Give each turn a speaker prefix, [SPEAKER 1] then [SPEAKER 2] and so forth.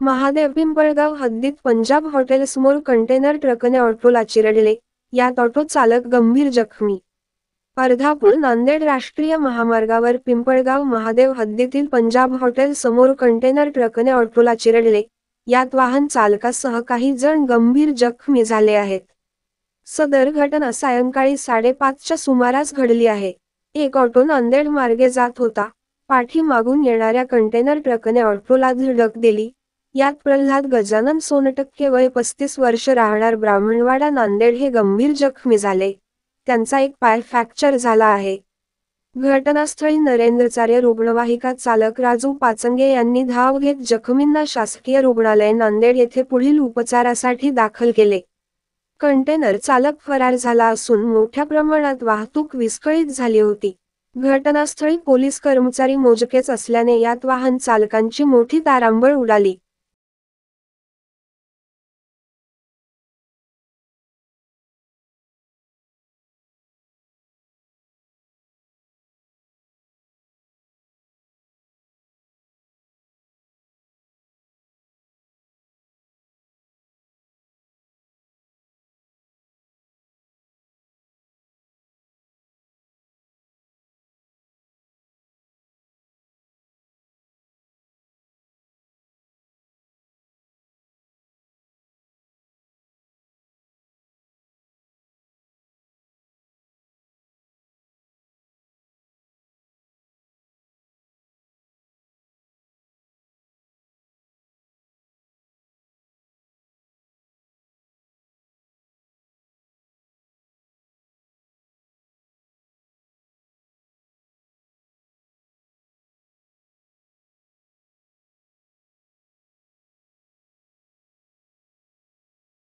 [SPEAKER 1] महादेव पिंपळगाव हद्दीत पंजाब हॉटेलसमोर कंटेनर ट्रकने ऑटोला चिरडले, यात ऑटो चालक गंभीर जखमी. अर्धापूर नांदेड राष्ट्रीय महामार्गावर पिंपळगाव महादेव हद्दीतील पंजाब हॉटेल समोर कंटेनर ट्रकने ऑटोला चिरडले, यात वाहन चालकासह काही जण गंभीर जखमी झाले आहेत. सदर घटना सायंकाळी 5:30च्या सुमारास घडली आहे. एक ऑटो नांदेड मार्गे जात होता. पाठीमागून येणाऱ्या कंटेनर ट्रकने ऑटोला धडक दिली. यात प्रल्हाद गजानन सोनटक्के वय 35 वर्ष राहणार ब्राह्मणवाडा नांदेड हे गंभीर जखमी झाले. त्यांचा एक पाय फ्रॅक्चर झाला आहे. घटनास्थळी नरेंद्रचार्य रुग्णवाहिका चालक राजू पाचंगे यांनी धाव घेत जखमींना शासकीय रुग्णालय नांदेड येथे पुढील उपचारासाठी दाखल केले. कंटेनर चालक फरार झाला असून मोठ्या प्रमाणात वाहतूक विस्कळीत झाली होती. घटनास्थळी पोलीस कर्मचारी मोजकेच असल्याने यात वाहन चालकांची मोठी तारांबळ उडाली.